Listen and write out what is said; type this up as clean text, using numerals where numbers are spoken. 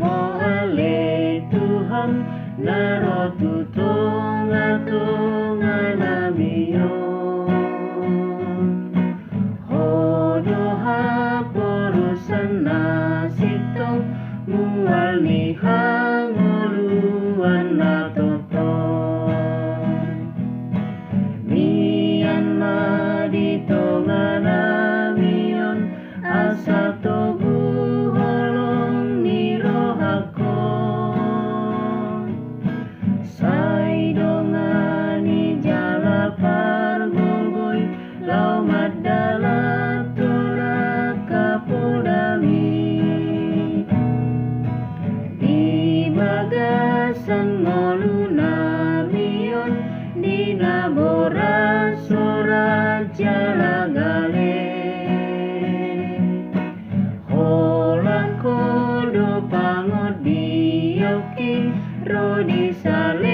Mohale Tuhan narotu tonga namiyo hodoha porusan nasitong mual ni hangoluan na totong nian na dito nga namiyon asa to buholong ni rohako saido nga ni jala pargogoy lau madala tora kapodami di bagasan ngolu namiyon di nabora sora jala gale hola kodo pangod di yoki rodi sale